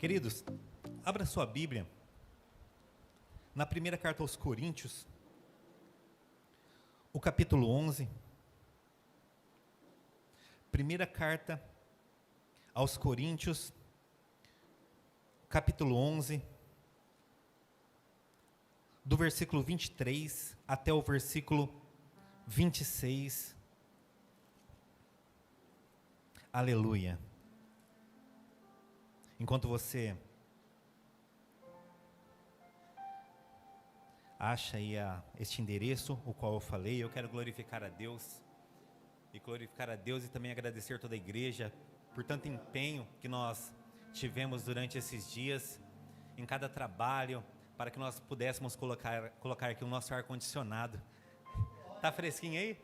Queridos, abra sua Bíblia na primeira carta aos Coríntios, o capítulo 11. Primeira carta aos Coríntios, capítulo 11, do versículo 23 até o versículo 26. Aleluia. Enquanto você acha aí este endereço, o qual eu falei, eu quero glorificar a Deus, e também agradecer toda a igreja por tanto empenho que nós tivemos durante esses dias, em cada trabalho, para que nós pudéssemos colocar aqui o nosso ar-condicionado. Tá fresquinho aí?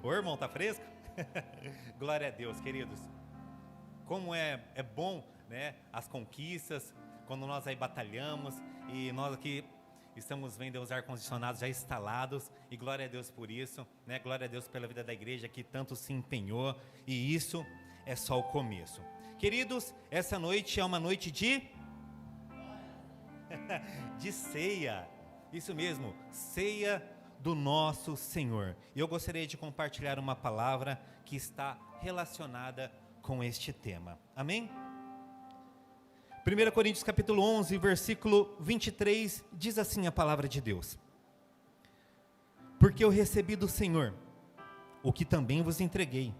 Ô irmão, tá fresco? Glória a Deus, queridos. Como é bom, né, as conquistas, quando nós aí batalhamos, e nós aqui estamos vendo os ar-condicionados já instalados, e glória a Deus por isso, né, glória a Deus pela vida da igreja que tanto se empenhou, e isso é só o começo. Queridos, essa noite é uma noite de ceia, isso mesmo, ceia do nosso Senhor. E eu gostaria de compartilhar uma palavra que está relacionada com este tema. Amém? 1 Coríntios capítulo 11, versículo 23, diz assim a palavra de Deus: porque eu recebi do Senhor o que também vos entreguei,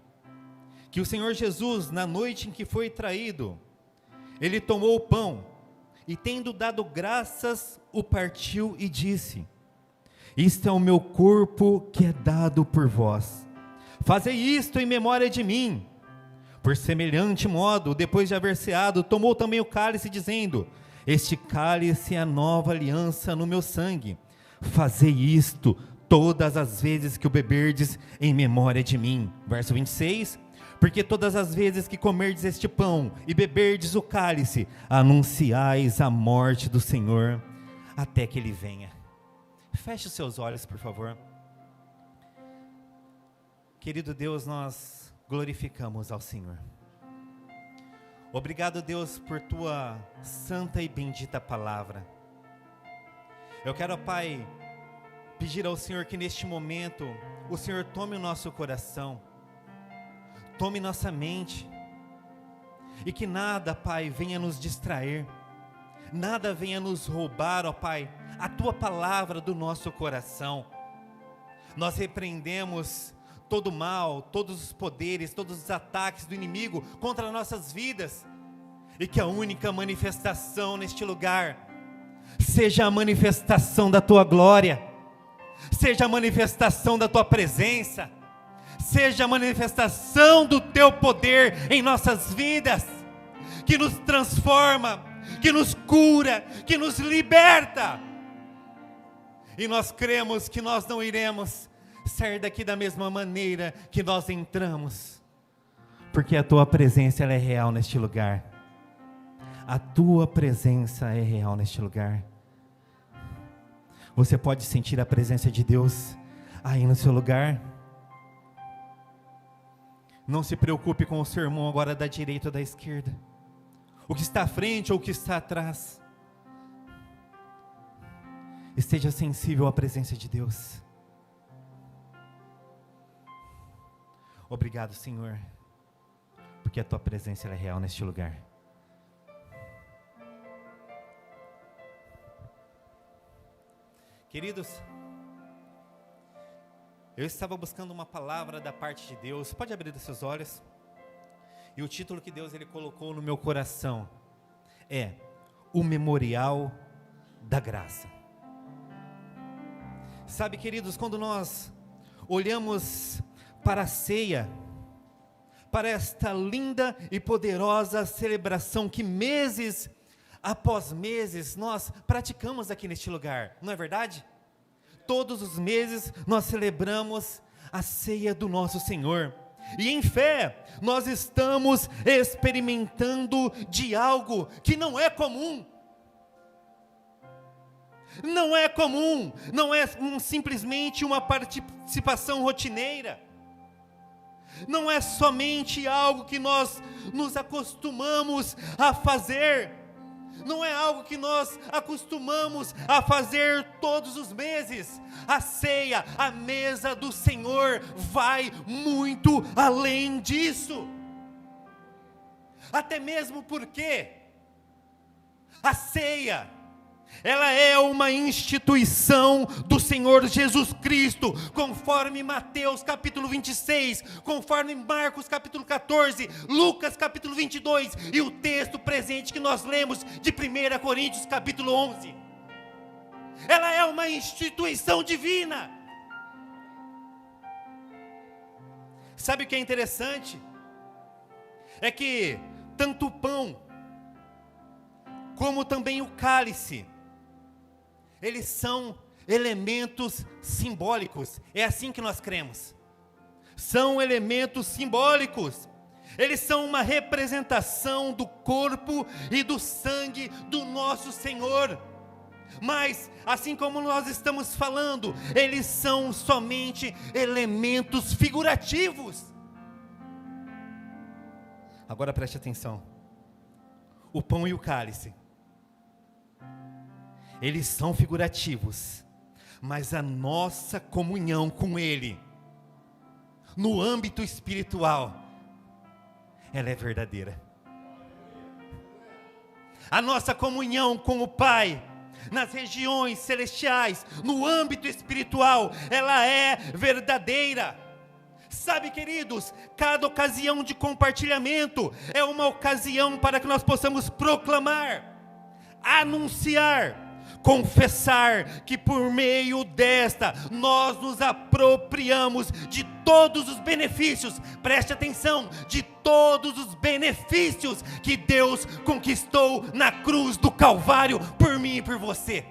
que o Senhor Jesus, na noite em que foi traído, ele tomou o pão, e tendo dado graças, o partiu e disse: isto é o meu corpo que é dado por vós, fazei isto em memória de mim. Por semelhante modo, depois de haver ceado, tomou também o cálice, dizendo: este cálice é a nova aliança no meu sangue, fazei isto todas as vezes que o beberdes em memória de mim. Verso 26, porque todas as vezes que comerdes este pão e beberdes o cálice, anunciais a morte do Senhor, até que ele venha. Feche os seus olhos, por favor. Querido Deus, nós glorificamos ao Senhor. Obrigado, Deus, por tua santa e bendita palavra. Eu quero, Pai, pedir ao Senhor que neste momento o Senhor tome o nosso coração, tome nossa mente, e que nada, Pai, venha nos distrair, nada venha nos roubar, ó Pai, a tua palavra do nosso coração. Nós repreendemos todo o mal, todos os poderes, todos os ataques do inimigo contra nossas vidas, e que a única manifestação neste lugar seja a manifestação da tua glória, seja a manifestação da tua presença, seja a manifestação do teu poder em nossas vidas, que nos transforma, que nos cura, que nos liberta. E nós cremos que nós não iremos sair daqui da mesma maneira que nós entramos, porque a tua presença ela é real neste lugar. A tua presença é real neste lugar. Você pode sentir a presença de Deus aí no seu lugar? Não se preocupe com o seu irmão agora da direita ou da esquerda, o que está à frente ou o que está atrás. Esteja sensível à presença de Deus. Obrigado, Senhor, porque a tua presença é real neste lugar. Queridos, eu estava buscando uma palavra da parte de Deus. Pode abrir os seus olhos. E o título que Deus ele colocou no meu coração é o memorial da graça. Sabe, queridos, quando nós olhamos para a ceia, para esta linda e poderosa celebração que meses após meses nós praticamos aqui neste lugar, não é verdade? Todos os meses nós celebramos a ceia do nosso Senhor, e em fé nós estamos experimentando de algo que não é comum. Não é comum, não é simplesmente uma participação rotineira. não é somente algo que nós nos acostumamos a fazer, não é algo que nós acostumamos a fazer todos os meses. A ceia, a mesa do Senhor vai muito além disso. Até mesmo porque a ceia, ela é uma instituição do Senhor Jesus Cristo, conforme Mateus capítulo 26, conforme Marcos capítulo 14, Lucas capítulo 22, e o texto presente que nós lemos de 1 Coríntios capítulo 11. Ela é uma instituição divina. Sabe o que é interessante? É que tanto o pão, como também o cálice, eles são elementos simbólicos. É assim que nós cremos. São elementos simbólicos. Eles são uma representação do corpo e do sangue do nosso Senhor. Mas, assim como nós estamos falando, eles são somente elementos figurativos. Agora preste atenção. O pão e o cálice, eles são figurativos, mas a nossa comunhão com Ele, no âmbito espiritual, ela é verdadeira. A nossa comunhão com o Pai, nas regiões celestiais, no âmbito espiritual, ela é verdadeira. Sabe, queridos, cada ocasião de compartilhamento é uma ocasião para que nós possamos proclamar, anunciar, confessar que por meio desta nós nos apropriamos de todos os benefícios, preste atenção, de todos os benefícios que Deus conquistou na cruz do Calvário por mim e por você.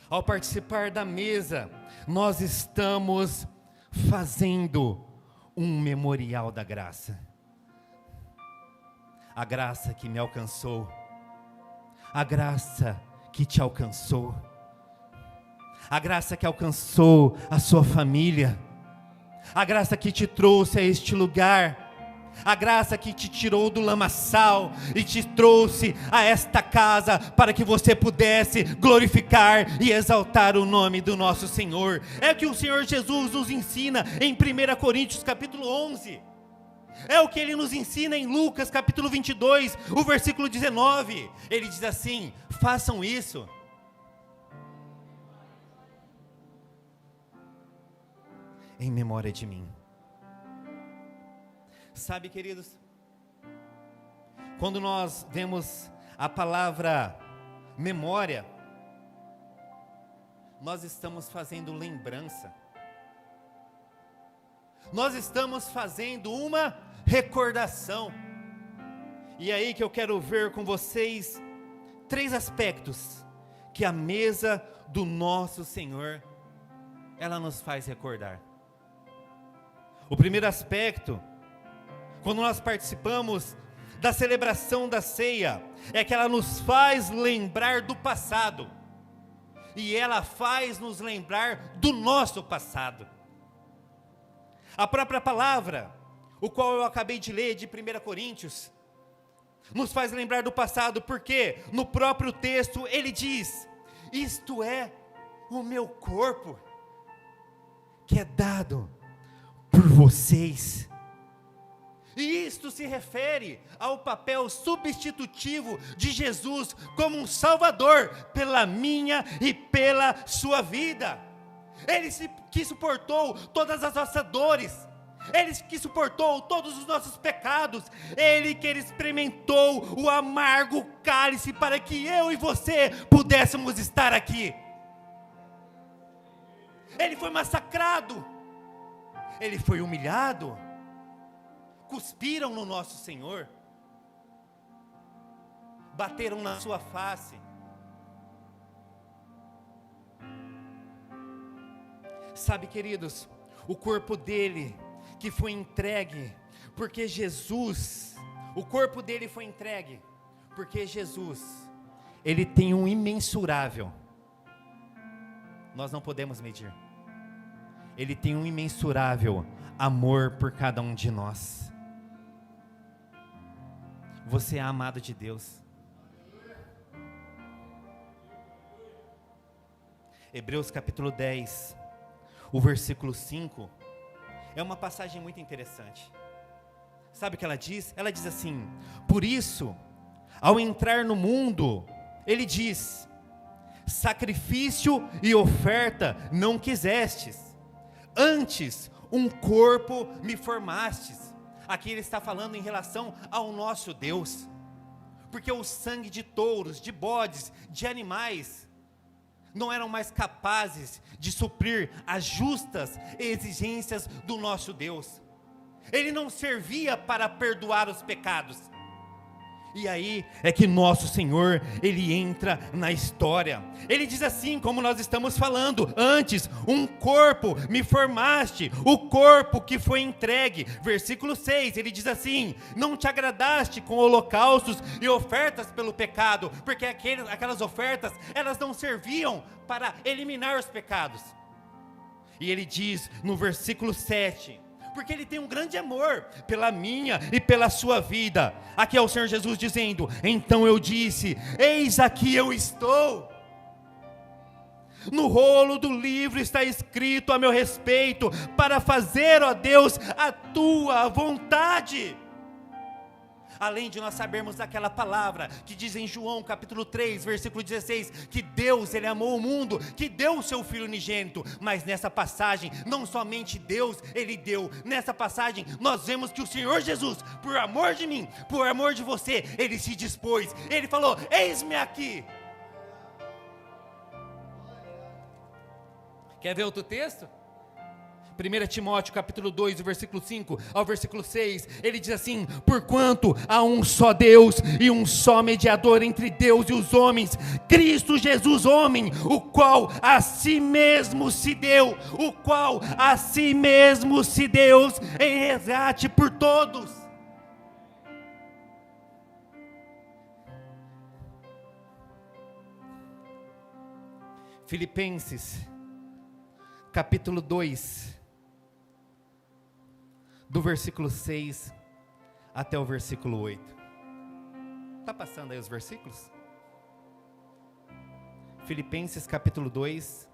Ao participar da mesa, nós estamos fazendo um memorial da graça. A graça que me alcançou, a graça que te alcançou, a graça que alcançou a sua família, a graça que te trouxe a este lugar, a graça que te tirou do lamaçal e te trouxe a esta casa para que você pudesse glorificar e exaltar o nome do nosso Senhor. É o que o Senhor Jesus nos ensina em 1 Coríntios capítulo 11. É o que Ele nos ensina em Lucas capítulo 22, o versículo 19. Ele diz assim: façam isso em memória de mim. Sabe, queridos, quando nós vemos a palavra memória, nós estamos fazendo lembrança, nós estamos fazendo uma recordação. E é aí que eu quero ver com vocês 3 aspectos que a mesa do nosso Senhor, ela nos faz recordar. O primeiro aspecto, quando nós participamos da celebração da ceia, é que ela nos faz lembrar do passado, e ela faz nos lembrar do nosso passado. A própria palavra, o qual eu acabei de ler de 1 Coríntios, nos faz lembrar do passado, porque no próprio texto ele diz: isto é o meu corpo, que é dado por vocês. E isto se refere ao papel substitutivo de Jesus como um Salvador pela minha e pela sua vida. Ele que suportou todas as nossas dores, Ele que suportou todos os nossos pecados, Ele que experimentou o amargo cálice para que eu e você pudéssemos estar aqui. Ele foi massacrado, Ele foi humilhado, cuspiram no nosso Senhor, bateram na sua face. Sabe, queridos, o corpo dele que foi entregue, porque Jesus, o corpo dele foi entregue, porque Jesus, ele tem um imensurável nós não podemos medir. Ele tem um imensurável amor por cada um de nós. Você é amado de Deus. Hebreus capítulo 10, o versículo 5, é uma passagem muito interessante. Sabe o que ela diz? Ela diz assim: por isso, ao entrar no mundo, ele diz: sacrifício e oferta não quisestes, antes um corpo me formastes. Aqui ele está falando em relação ao nosso Deus, porque o sangue de touros, de bodes, de animais, não eram mais capazes de suprir as justas exigências do nosso Deus. Ele não servia para perdoar os pecados. E aí é que nosso Senhor, Ele entra na história. Ele diz assim, como nós estamos falando: antes um corpo me formaste, o corpo que foi entregue. Versículo 6, ele diz assim: não te agradaste com holocaustos e ofertas pelo pecado, porque aquelas ofertas, elas não serviam para eliminar os pecados. E ele diz no versículo 7, porque Ele tem um grande amor pela minha e pela sua vida. Aqui é o Senhor Jesus dizendo: então eu disse, eis aqui eu estou. No rolo do livro está escrito a meu respeito, para fazer, ó Deus, a tua vontade. Além de nós sabermos aquela palavra que diz em João capítulo 3, versículo 16, que Deus, Ele amou o mundo, que deu o seu Filho unigênito. Mas nessa passagem, não somente Deus, Ele deu. Nessa passagem, nós vemos que o Senhor Jesus, por amor de mim, por amor de você, Ele se dispôs. Ele falou: eis-me aqui. Quer ver outro texto? 1 Timóteo capítulo 2, do versículo 5 ao versículo 6, ele diz assim: porquanto há um só Deus e um só mediador entre Deus e os homens, Cristo Jesus homem, o qual a si mesmo se deu, em resgate por todos. Filipenses capítulo 2, do versículo 6 até o versículo 8. Está passando aí os versículos? Filipenses capítulo 2,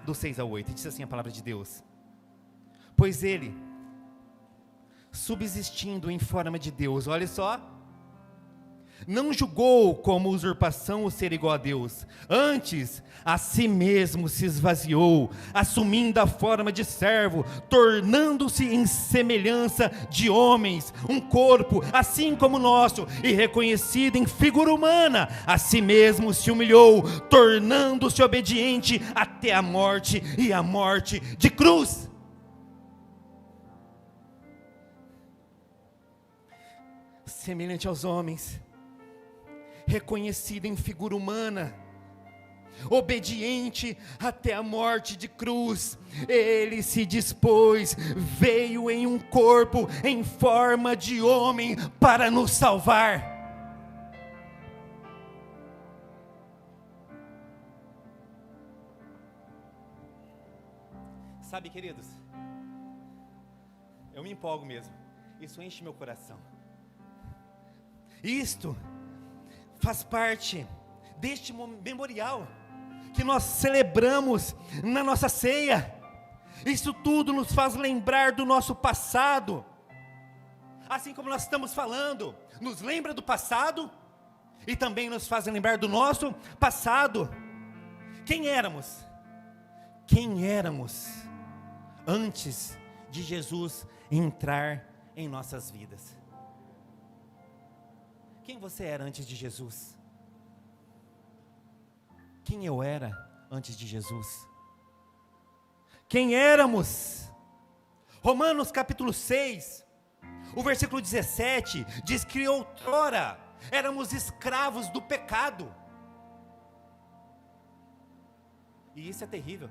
do 6 ao 8, diz assim a palavra de Deus: pois Ele, subsistindo em forma de Deus, olha só, não julgou como usurpação o ser igual a Deus, antes a si mesmo se esvaziou, assumindo a forma de servo, tornando-se em semelhança de homens, um corpo assim como o nosso, e reconhecido em figura humana, a si mesmo se humilhou, tornando-se obediente até a morte, e a morte de cruz. Semelhante aos homens, reconhecido em figura humana, obediente até a morte de cruz, Ele se dispôs, veio em um corpo em forma de homem para nos salvar. Sabe, queridos, eu me empolgo mesmo, isso enche meu coração. Isto faz parte deste memorial que nós celebramos na nossa ceia. Isso tudo nos faz lembrar do nosso passado. Assim como nós estamos falando, nos lembra do passado e também nos faz lembrar do nosso passado. Quem éramos? Quem éramos antes de Jesus entrar em nossas vidas? Quem você era antes de Jesus? Quem eu era antes de Jesus? Quem éramos? Romanos capítulo 6, o versículo 17, diz que outrora éramos escravos do pecado. E isso é terrível.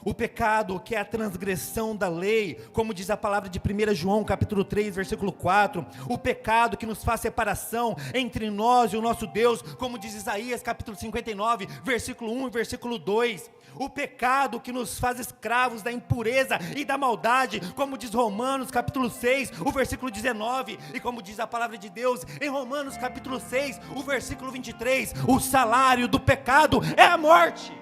O pecado que é a transgressão da lei, como diz a palavra de 1 João capítulo 3, versículo 4. O pecado que nos faz separação entre nós e o nosso Deus, como diz Isaías capítulo 59, versículo 1 e versículo 2. O pecado que nos faz escravos da impureza e da maldade, como diz Romanos capítulo 6, o versículo 19. E como diz a palavra de Deus em Romanos capítulo 6, o versículo 23. O salário do pecado é a morte.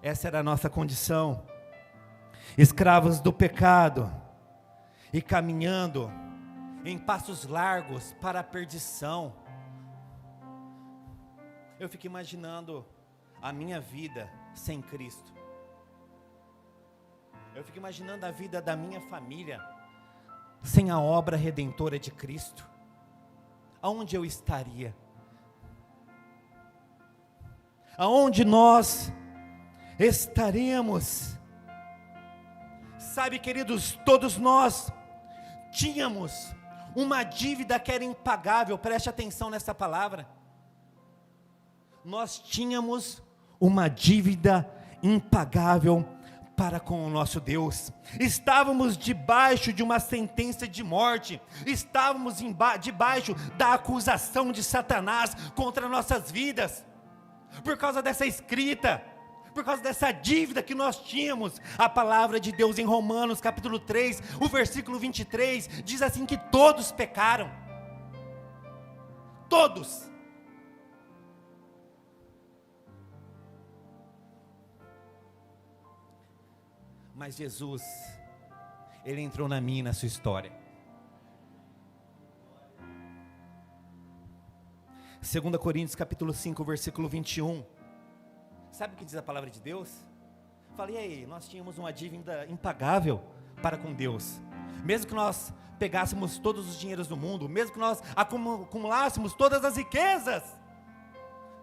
Essa era a nossa condição, escravos do pecado e caminhando em passos largos para a perdição. Eu fico imaginando a minha vida sem Cristo. Eu fico imaginando a vida da minha família sem a obra redentora de Cristo. Aonde eu estaria? Aonde nós estaremos? Sabe, queridos, todos nós tínhamos uma dívida que era impagável. Preste atenção nessa palavra. Nós tínhamos uma dívida impagável para com o nosso Deus. Estávamos debaixo de uma sentença de morte. Estávamos debaixo da acusação de Satanás contra nossas vidas, por causa dessa escrita, por causa dessa dívida que nós tínhamos. A palavra de Deus em Romanos capítulo 3, o versículo 23, diz assim que todos pecaram. Todos. Mas Jesus, Ele entrou na minha e na sua história. 2 Coríntios capítulo 5, versículo 21. Sabe o que diz a palavra de Deus? Falei, aí, nós tínhamos uma dívida impagável para com Deus. Mesmo que nós pegássemos todos os dinheiros do mundo, mesmo que nós acumulássemos todas as riquezas,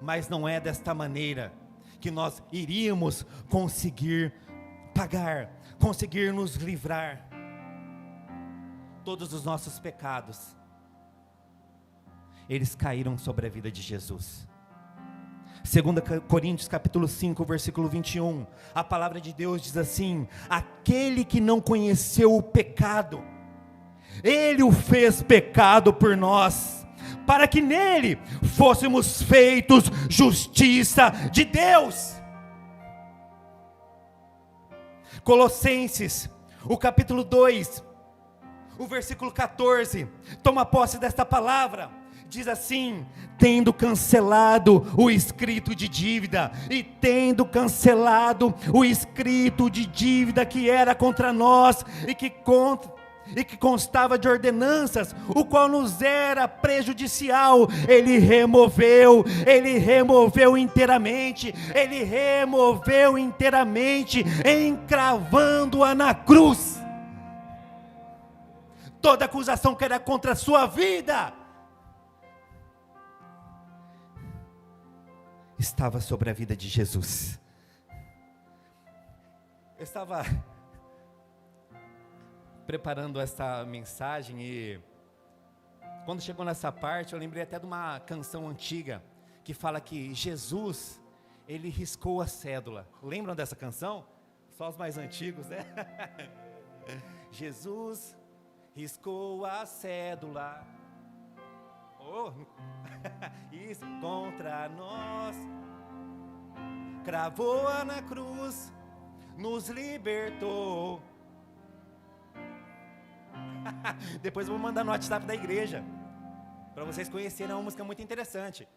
mas não é desta maneira que nós iríamos conseguir pagar, conseguir nos livrar. Todos os nossos pecados, eles caíram sobre a vida de Jesus. 2 Coríntios capítulo 5, versículo 21, a palavra de Deus diz assim: aquele que não conheceu o pecado, Ele o fez pecado por nós, para que nele fôssemos feitos justiça de Deus. Colossenses, o capítulo 2, o versículo 14, toma posse desta palavra. Diz assim: tendo cancelado o escrito de dívida, e tendo cancelado o escrito de dívida que era contra nós, e que constava de ordenanças, o qual nos era prejudicial, Ele removeu inteiramente, encravando-a na cruz. Toda acusação que era contra a sua vida estava sobre a vida de Jesus. Eu estava preparando essa mensagem e quando chegou nessa parte eu lembrei até de uma canção antiga que fala que Jesus, Ele riscou a cédula. Lembram dessa canção? Só os mais antigos, né? Jesus riscou a cédula, isso, contra nós, cravou-a na cruz, nos libertou. Depois eu vou mandar no WhatsApp da igreja, para vocês conhecerem, é uma música muito interessante.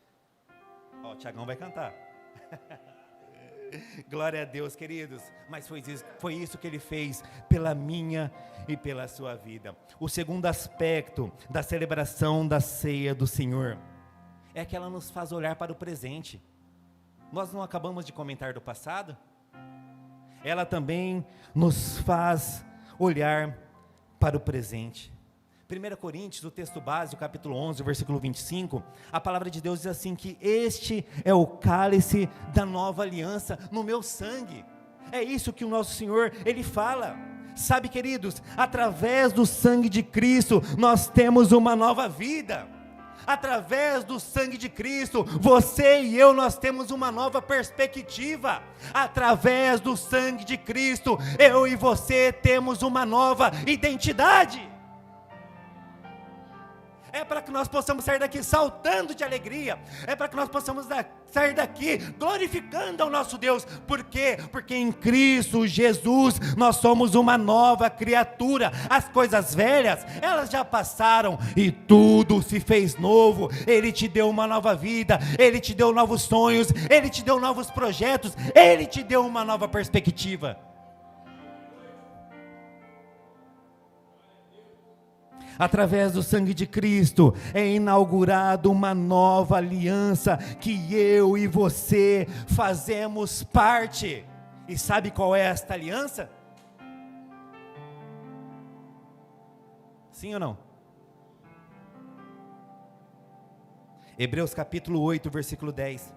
Ó, o Tiagão vai cantar. Glória a Deus, queridos. Mas foi isso que Ele fez pela minha e pela sua vida. O segundo aspecto da celebração da ceia do Senhor é que ela nos faz olhar para o presente. Nós não acabamos de comentar do passado? Ela também nos faz olhar para o presente. 1 Coríntios, o texto base, o capítulo 11, o versículo 25, a palavra de Deus diz assim que este é o cálice da nova aliança no meu sangue. É isso que o nosso Senhor, Ele fala. Sabe, queridos, através do sangue de Cristo, nós temos uma nova vida. Através do sangue de Cristo, você e eu, nós temos uma nova perspectiva. Através do sangue de Cristo, eu e você temos uma nova identidade. É para que nós possamos sair daqui saltando de alegria. É para que nós possamos sair daqui glorificando ao nosso Deus. Por quê? Porque em Cristo Jesus nós somos uma nova criatura. As coisas velhas, elas já passaram e tudo se fez novo. Ele te deu uma nova vida, Ele te deu novos sonhos, Ele te deu novos projetos, Ele te deu uma nova perspectiva. Através do sangue de Cristo é inaugurada uma nova aliança que eu e você fazemos parte. E sabe qual é esta aliança? Sim ou não? Hebreus capítulo 8, versículo 10.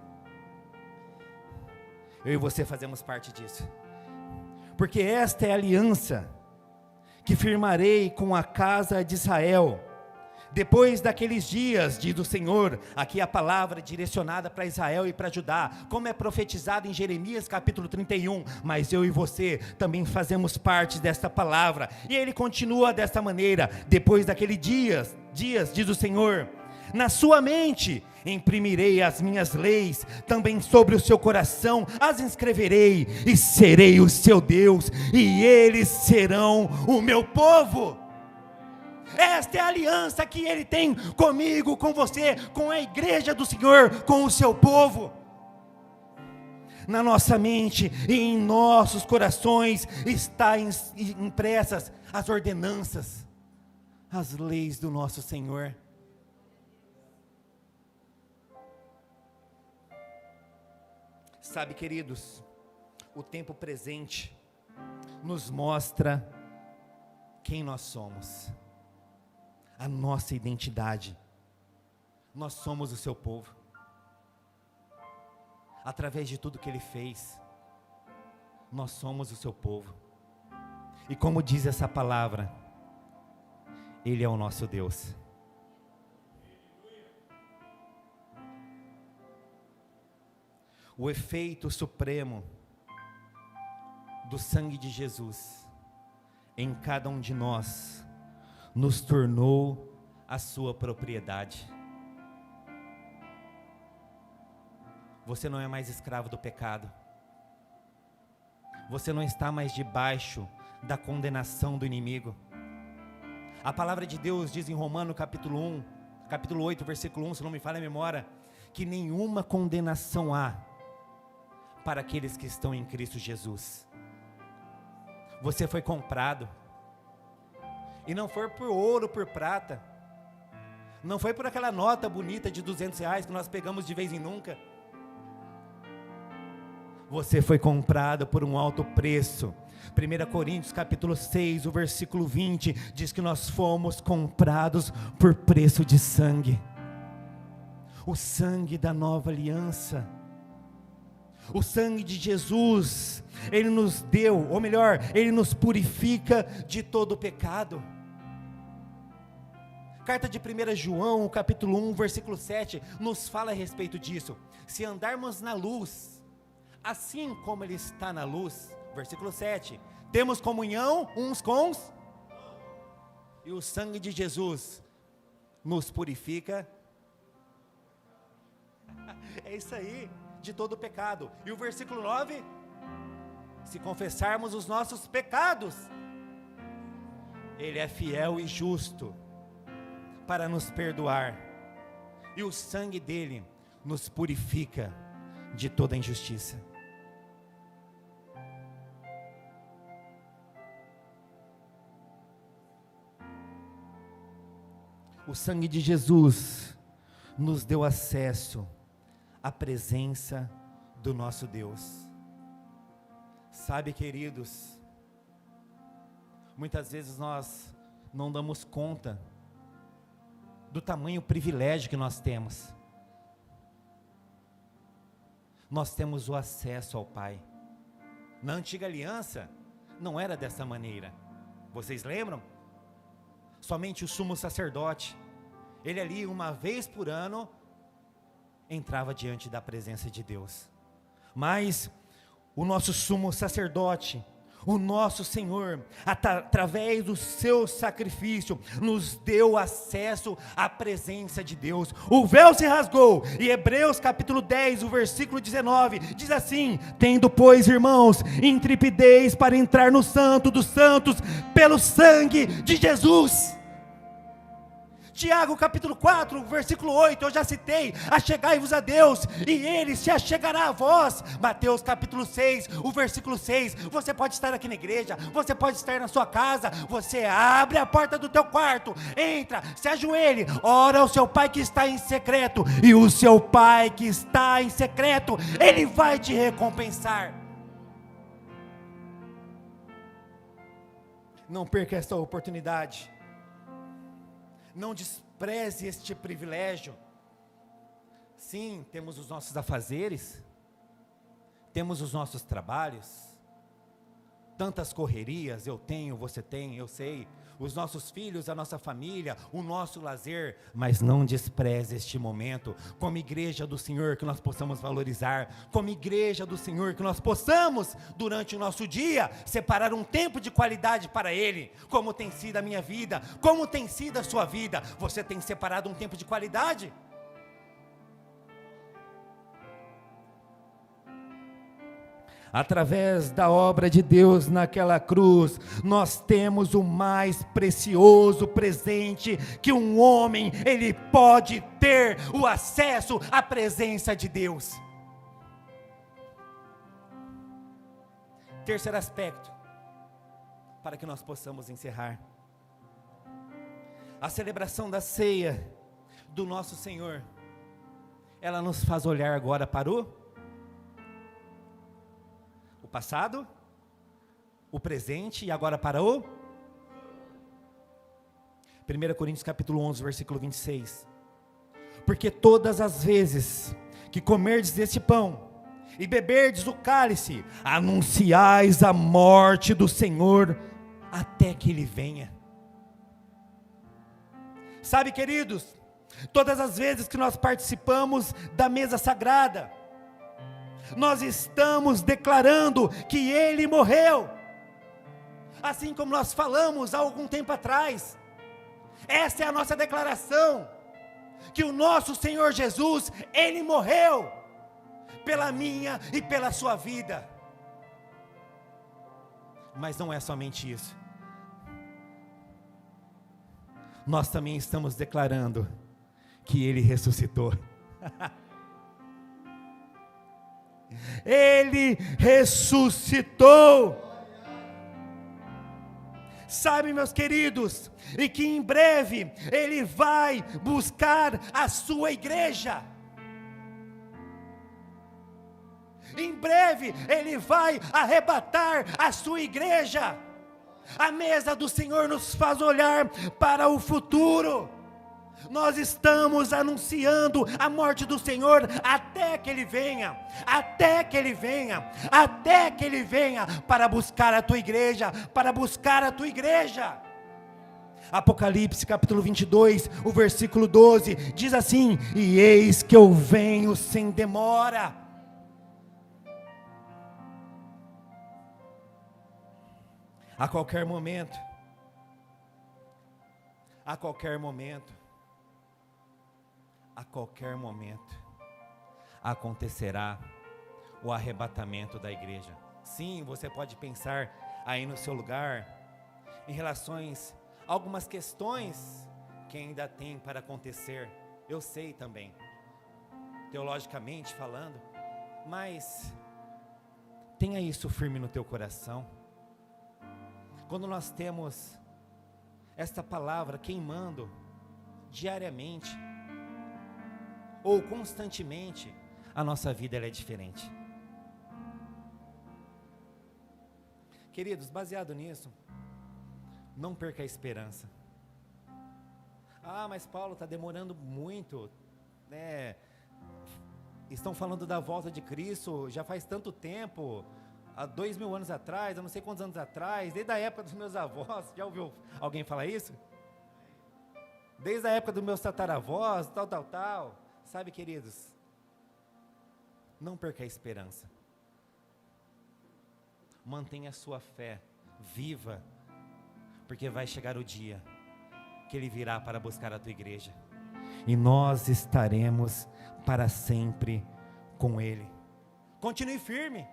Eu e você fazemos parte disso. Porque esta é a aliança que firmarei com a casa de Israel, depois daqueles dias, diz o Senhor. Aqui a palavra direcionada para Israel e para Judá, como é profetizado em Jeremias capítulo 31, mas eu e você também fazemos parte desta palavra, e ele continua desta maneira: depois daqueles dias, diz o Senhor, na sua mente imprimirei as minhas leis, também sobre o seu coração as inscreverei, e serei o seu Deus, e eles serão o meu povo. Esta é a aliança que Ele tem comigo, com você, com a igreja do Senhor, com o seu povo. Na nossa mente e em nossos corações está impressas as ordenanças, as leis do nosso Senhor. Sabe, queridos, o tempo presente nos mostra quem nós somos, a nossa identidade. Nós somos o seu povo. Através de tudo que Ele fez, nós somos o seu povo. E como diz essa palavra, Ele é o nosso Deus. O efeito supremo do sangue de Jesus em cada um de nós nos tornou a sua propriedade. Você não é mais escravo do pecado. Você não está mais debaixo da condenação do inimigo. A palavra de Deus diz em Romanos capítulo 8, versículo 1, se não me falha a memória, que nenhuma condenação há para aqueles que estão em Cristo Jesus. Você foi comprado, e não foi por ouro, por prata, não foi por aquela nota bonita de R$200 que nós pegamos de vez em nunca. Você foi comprado por um alto preço. 1 Coríntios capítulo 6, o versículo 20, diz que nós fomos comprados por preço de sangue. O sangue da nova aliança. O sangue de Jesus, Ele nos deu, ou melhor, Ele nos purifica de todo o pecado. Carta de 1 João, capítulo 1, versículo 7, nos fala a respeito disso. Se andarmos na luz, assim como Ele está na luz, versículo 7, temos comunhão uns com os, e o sangue de Jesus nos purifica. É isso aí, de todo o pecado. E o versículo 9, se confessarmos os nossos pecados, Ele é fiel e justo para nos perdoar, e o sangue dele nos purifica de toda injustiça. O sangue de Jesus nos deu acesso à presença do nosso Deus. Sabe, queridos, muitas vezes nós não damos conta do tamanho privilégio que nós temos. Nós temos o acesso ao Pai. Na antiga aliança, não era dessa maneira. Vocês lembram? Somente o sumo sacerdote, Ele ali, uma vez por ano, entrava diante da presença de Deus. Mas o nosso sumo sacerdote, o nosso Senhor, através do seu sacrifício, nos deu acesso à presença de Deus. O véu se rasgou, e Hebreus capítulo 10, o versículo 19, diz assim: tendo, pois, irmãos, intrepidez para entrar no santo dos santos, pelo sangue de Jesus. Tiago capítulo 4, versículo 8, eu já citei: achegai-vos a Deus, e Ele se achegará a vós. Mateus capítulo 6, o versículo 6, você pode estar aqui na igreja, você pode estar na sua casa, você abre a porta do teu quarto, entra, se ajoelhe, ora ao seu Pai que está em secreto, e o seu Pai que está em secreto, Ele vai te recompensar. Não perca esta oportunidade. Não despreze este privilégio. Sim, temos os nossos afazeres, temos os nossos trabalhos, tantas correrias, eu tenho, você tem, eu sei, os nossos filhos, a nossa família, o nosso lazer, mas não despreze este momento. Como igreja do Senhor, que nós possamos valorizar, como igreja do Senhor, que nós possamos, durante o nosso dia, separar um tempo de qualidade para Ele. Como tem sido a minha vida, como tem sido a sua vida, você tem separado um tempo de qualidade? Através da obra de Deus naquela cruz, nós temos o mais precioso presente que um homem, ele pode ter, o acesso à presença de Deus. Terceiro aspecto, para que nós possamos encerrar: a celebração da ceia do nosso Senhor, ela nos faz olhar agora para o passado, o presente e agora para o 1 Coríntios capítulo 11, versículo 26. Porque todas as vezes que comerdes este pão e beberdes o cálice, anunciais a morte do Senhor até que Ele venha. Sabe, queridos, todas as vezes que nós participamos da mesa sagrada, nós estamos declarando que Ele morreu, assim como nós falamos há algum tempo atrás. Essa é a nossa declaração, que o nosso Senhor Jesus, Ele morreu, pela minha e pela sua vida. Mas não é somente isso, nós também estamos declarando que Ele ressuscitou. Ele ressuscitou. Sabe, meus queridos, e que em breve Ele vai buscar a sua igreja. Em breve Ele vai arrebatar a sua igreja. A mesa do Senhor nos faz olhar para o futuro. Nós estamos anunciando a morte do Senhor até que Ele venha, até que Ele venha, até que Ele venha para buscar a tua igreja, para buscar a tua igreja. Apocalipse capítulo 22, o versículo 12, diz assim: e eis que eu venho sem demora. A qualquer momento, a qualquer momento, a qualquer momento, acontecerá o arrebatamento da igreja. Sim, você pode pensar aí no seu lugar, em relações a algumas questões que ainda tem para acontecer. Eu sei também, teologicamente falando, mas tenha isso firme no teu coração. Quando nós temos esta palavra queimando diariamente, ou constantemente, a nossa vida ela é diferente. Queridos, baseado nisso, não perca a esperança. Ah, mas Paulo, está demorando muito, né? Estão falando da volta de Cristo já faz tanto tempo, há 2000 anos atrás, eu não sei quantos anos atrás, desde a época dos meus avós. Já ouviu alguém falar isso? desde a época dos meus tataravós, tal. Sabe, queridos? Não perca a esperança. Mantenha a sua fé viva, porque vai chegar o dia que Ele virá para buscar a tua igreja. E nós estaremos para sempre com Ele. Continue firme.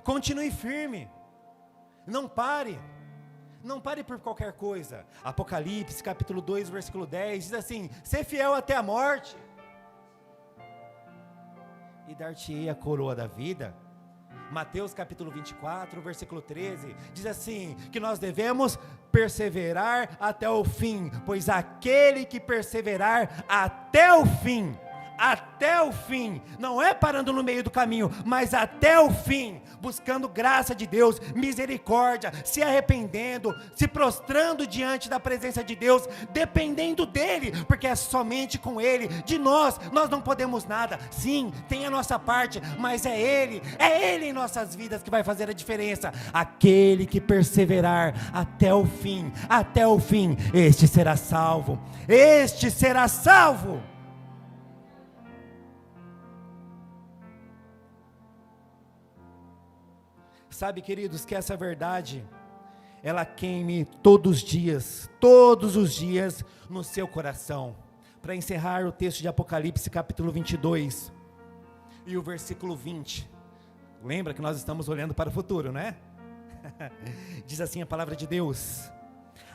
Continue firme. Não pare. Não pare por qualquer coisa. Apocalipse capítulo 2, versículo 10 diz assim: ser fiel até a morte, e dar-te-ei a coroa da vida. Mateus capítulo 24, versículo 13 diz assim, que nós devemos perseverar até o fim, pois aquele que perseverar até o fim, não é parando no meio do caminho, mas até o fim, buscando graça de Deus, misericórdia, se arrependendo, se prostrando diante da presença de Deus, dependendo dEle, porque é somente com Ele. De nós não podemos nada. Sim, tem a nossa parte, mas é Ele em nossas vidas que vai fazer a diferença. Aquele que perseverar até o fim, este será salvo. Sabe, queridos, que essa verdade, ela queime todos os dias no seu coração. Para encerrar o texto de Apocalipse capítulo 22 e o versículo 20, lembra que nós estamos olhando para o futuro, né? Diz assim a palavra de Deus: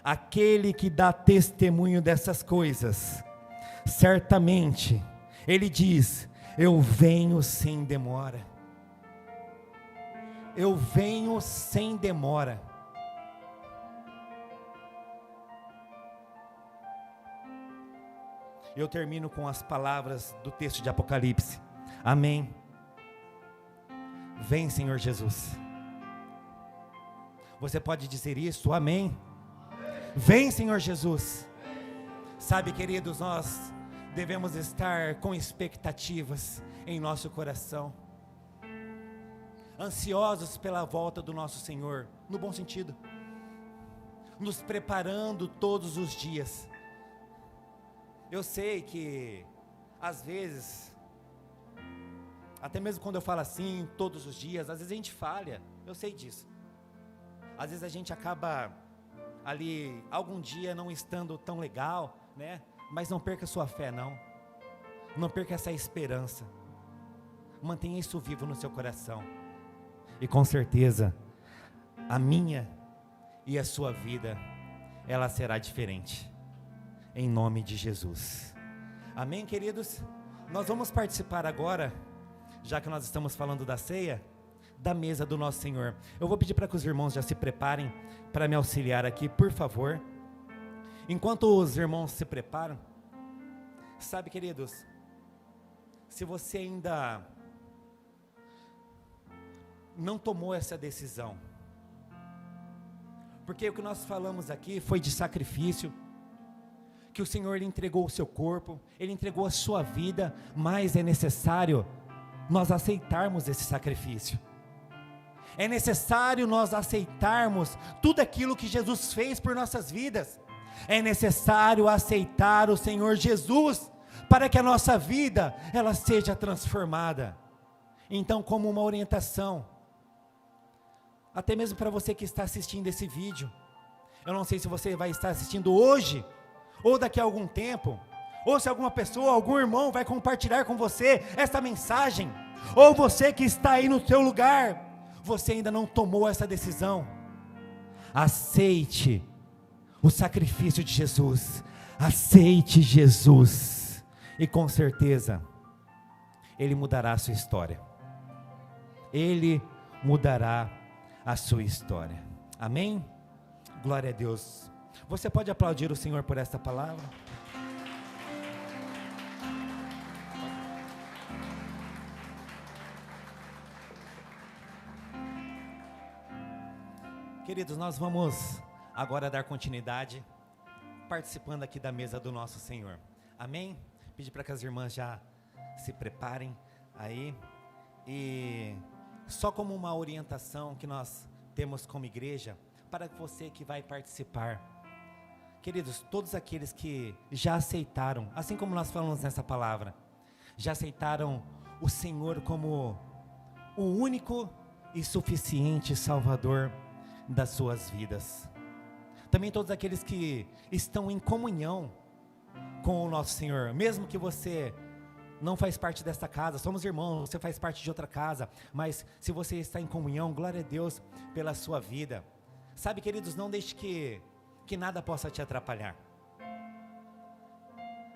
aquele que dá testemunho dessas coisas, certamente, ele diz, eu venho sem demora. Eu venho sem demora. Eu termino com as palavras do texto de Apocalipse. Amém. Vem, Senhor Jesus. Você pode dizer isso? Amém. Vem, Senhor Jesus. Sabe, queridos, nós devemos estar com expectativas em nosso coração, ansiosos pela volta do nosso Senhor, no bom sentido, nos preparando todos os dias. Eu sei que, às vezes, até mesmo quando eu falo assim, todos os dias, às vezes a gente falha, eu sei disso. Às vezes a gente acaba ali, algum dia não estando tão legal, né? Mas não perca sua fé, não perca essa esperança, mantenha isso vivo no seu coração. E com certeza, a minha e a sua vida, ela será diferente, em nome de Jesus. Amém, queridos? Nós vamos participar agora, já que nós estamos falando da ceia, da mesa do nosso Senhor. Eu vou pedir para que os irmãos já se preparem para me auxiliar aqui, por favor. Enquanto os irmãos se preparam, sabe, queridos, se você ainda não tomou essa decisão, porque o que nós falamos aqui foi de sacrifício, que o Senhor Ele entregou o seu corpo, Ele entregou a sua vida, mas é necessário nós aceitarmos esse sacrifício, é necessário nós aceitarmos tudo aquilo que Jesus fez por nossas vidas, é necessário aceitar o Senhor Jesus, para que a nossa vida, ela seja transformada. Então, como uma orientação, até mesmo para você que está assistindo esse vídeo, eu não sei se você vai estar assistindo hoje, ou daqui a algum tempo, ou se alguma pessoa, algum irmão vai compartilhar com você essa mensagem, ou você que está aí no seu lugar, você ainda não tomou essa decisão. Aceite o sacrifício de Jesus, aceite Jesus, e com certeza, Ele mudará a sua história, Ele mudará a sua história. Amém? Glória a Deus. Você pode aplaudir o Senhor por esta palavra? Queridos, nós vamos agora dar continuidade, participando aqui da mesa do nosso Senhor. Amém? Pedir para que as irmãs já se preparem aí, e só como uma orientação que nós temos como igreja, para você que vai participar, Queridos, todos aqueles que já aceitaram, assim como nós falamos nessa palavra, já aceitaram o Senhor como o único e suficiente Salvador das suas vidas. Também todos aqueles que estão em comunhão com o nosso Senhor, mesmo que você não faz parte desta casa, somos irmãos, você faz parte de outra casa, mas se você está em comunhão, glória a Deus pela sua vida. Sabe, queridos, não deixe que nada possa te atrapalhar.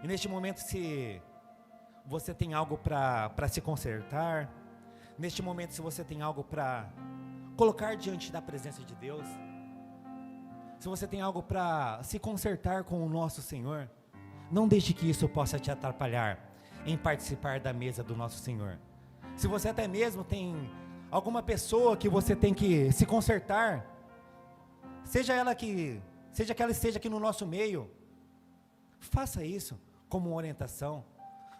E neste momento, se você tem algo para se consertar, neste momento, se você tem algo para colocar diante da presença de Deus, se você tem algo para se consertar com o nosso Senhor, não deixe que isso possa te atrapalhar em participar da mesa do nosso Senhor. Se você até mesmo tem alguma pessoa que você tem que se consertar, seja que ela esteja aqui no nosso meio, faça isso como uma orientação,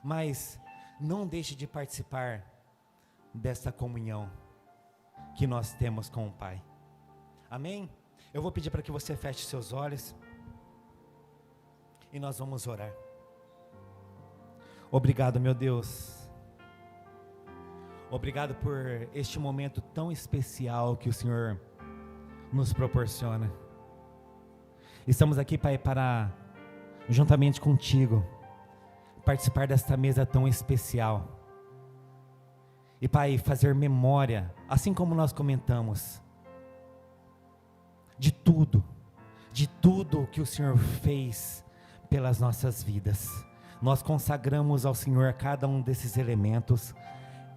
mas não deixe de participar dessa comunhão que nós temos com o Pai. Amém? Eu vou pedir para que você feche seus olhos e nós vamos orar. Obrigado, meu Deus. Obrigado por este momento tão especial que o Senhor nos proporciona. Estamos aqui, Pai, para, juntamente contigo, participar desta mesa tão especial. E, Pai, fazer memória, assim como nós comentamos, de tudo que o Senhor fez pelas nossas vidas. Nós consagramos ao Senhor cada um desses elementos,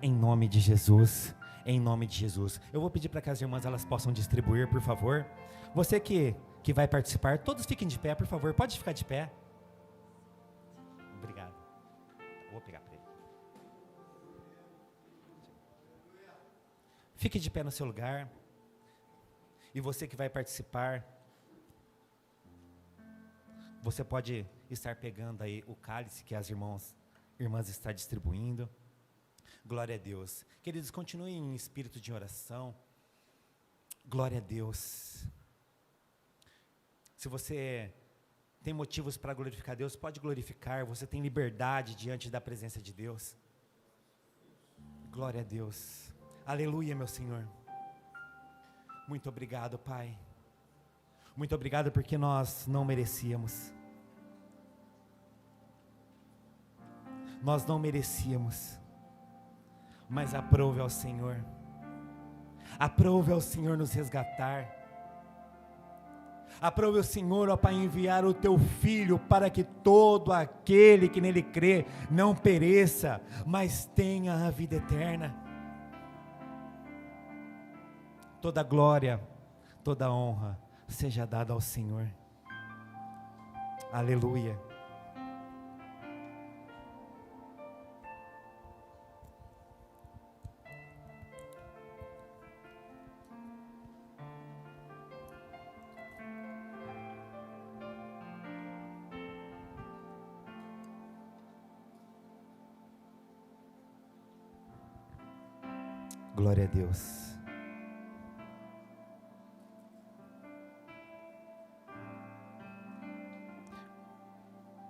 em nome de Jesus, em nome de Jesus. Eu vou pedir para que as irmãs elas possam distribuir, por favor. Você que vai participar, todos fiquem de pé, por favor, pode ficar de pé. Obrigado. Vou pegar para ele. Fique de pé no seu lugar. E você que vai participar, você pode estar pegando aí o cálice que as irmãs estão distribuindo. Glória a Deus. Queridos, continuem em espírito de oração. Glória a Deus. Se você tem motivos para glorificar Deus, pode glorificar. Você tem liberdade diante da presença de Deus. Glória a Deus. Aleluia, meu Senhor. Muito obrigado, Pai. Muito obrigado porque nós não merecíamos. Nós não merecíamos. Mas aprove ao Senhor. Aprove ao Senhor nos resgatar. Aprove ao Senhor, ó Pai, enviar o Teu Filho para que todo aquele que nele crê não pereça, mas tenha a vida eterna. Toda glória, toda honra seja dada ao Senhor. Aleluia. Glória a Deus.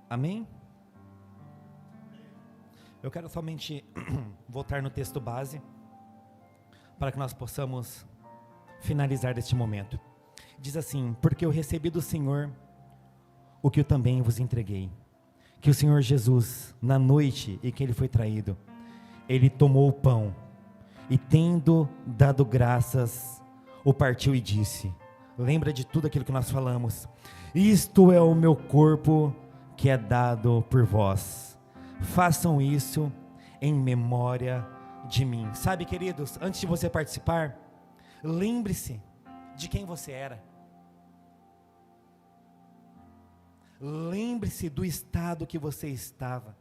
Amém? Eu quero somente voltar no texto base, para que nós possamos finalizar este momento. Diz assim: porque eu recebi do Senhor o que eu também vos entreguei, que o Senhor Jesus, na noite em que ele foi traído, ele tomou o pão, e tendo dado graças, o partiu e disse: lembra de tudo aquilo que nós falamos, isto é o meu corpo, que é dado por vós, façam isso em memória de mim. Sabe, queridos, antes de você participar, lembre-se de quem você era. Lembre-se do estado que você estava.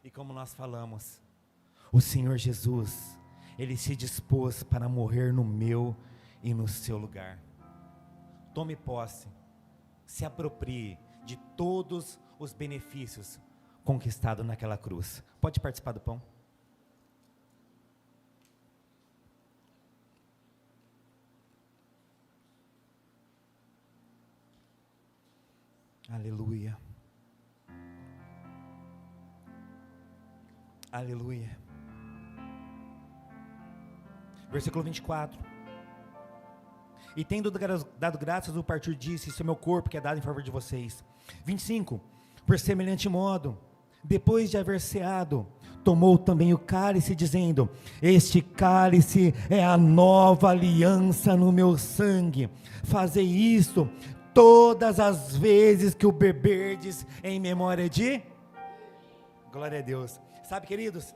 E como nós falamos, o Senhor Jesus, Ele se dispôs para morrer no meu e no seu lugar. Tome posse, se aproprie de todos os benefícios conquistados naquela cruz. Pode participar do pão? Aleluia. Aleluia. Versículo 24. E tendo dado graças, o partiu disse: isso é meu corpo que é dado em favor de vocês. 25. Por semelhante modo, depois de haver ceado, tomou também o cálice, dizendo: este cálice é a nova aliança no meu sangue. Fazei isto todas as vezes que o beberdes em memória de... Glória a Deus. Sabe, queridos,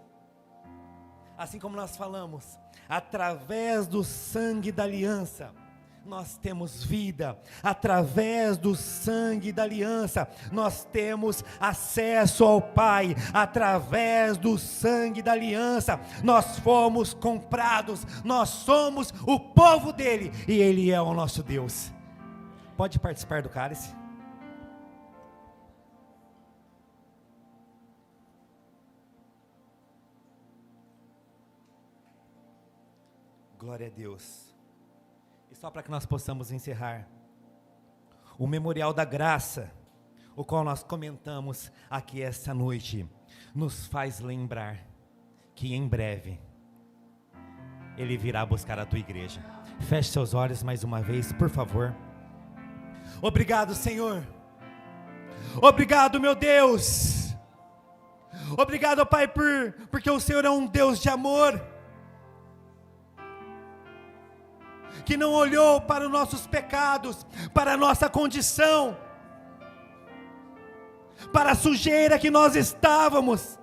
assim como nós falamos, através do sangue da aliança, nós temos vida. Através do sangue da aliança, nós temos acesso ao Pai. Através do sangue da aliança, nós fomos comprados. Nós somos o povo dele, e ele é o nosso Deus. Pode participar do cálice. Glória a Deus. E só para que nós possamos encerrar, o memorial da graça, o qual nós comentamos aqui esta noite, nos faz lembrar que em breve Ele virá buscar a tua igreja. Feche seus olhos mais uma vez, por favor. Obrigado, Senhor. Obrigado, meu Deus. Obrigado, Pai, porque o Senhor é um Deus de amor, que não olhou para os nossos pecados, para a nossa condição, para a sujeira que nós estávamos.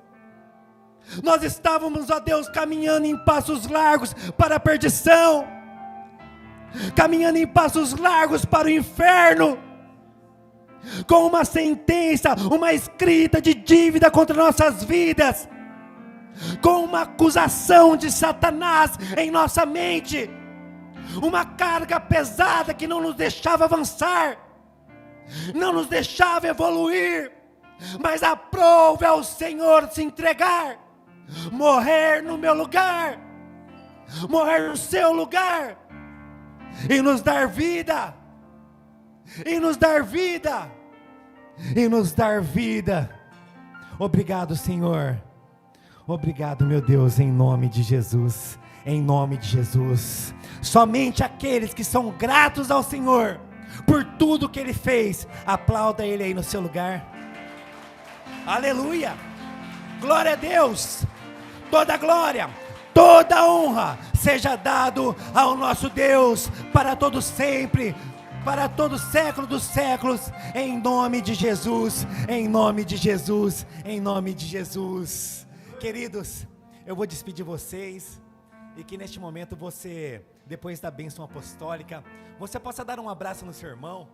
Nós estávamos, ó Deus, caminhando em passos largos para a perdição, caminhando em passos largos para o inferno, com uma sentença, uma escrita de dívida contra nossas vidas, com uma acusação de Satanás em nossa mente, uma carga pesada que não nos deixava avançar, não nos deixava evoluir. Mas aprove ao Senhor se entregar, morrer no meu lugar, morrer no seu lugar, e nos dar vida, e nos dar vida, e nos dar vida. Obrigado, Senhor. Obrigado, meu Deus, em nome de Jesus. Em nome de Jesus. Somente aqueles que são gratos ao Senhor por tudo que Ele fez, aplauda Ele aí no seu lugar. Aleluia. Glória a Deus. Toda glória, toda honra seja dado ao nosso Deus para todo sempre, para todo século dos séculos, em nome de Jesus, em nome de Jesus, em nome de Jesus. Queridos, eu vou despedir vocês, e que neste momento você, depois da bênção apostólica, você possa dar um abraço no seu irmão,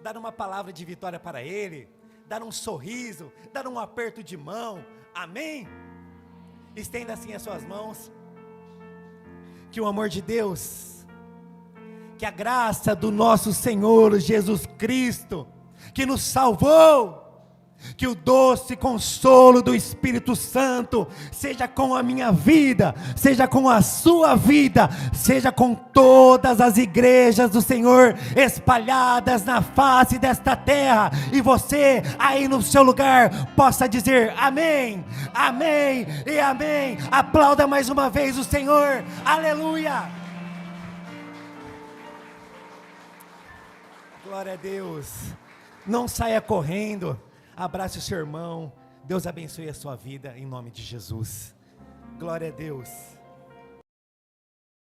dar uma palavra de vitória para ele, dar um sorriso, dar um aperto de mão. Amém? Estenda assim as suas mãos. Que o amor de Deus, que a graça do nosso Senhor Jesus Cristo, que nos salvou, que o doce consolo do Espírito Santo seja com a minha vida, seja com a sua vida, seja com todas as igrejas do Senhor espalhadas na face desta terra, e você aí no seu lugar possa dizer amém, amém e amém. Aplauda mais uma vez o Senhor. Aleluia. Glória a Deus. Não saia correndo. Abrace o seu irmão. Deus abençoe a sua vida em nome de Jesus. Glória a Deus.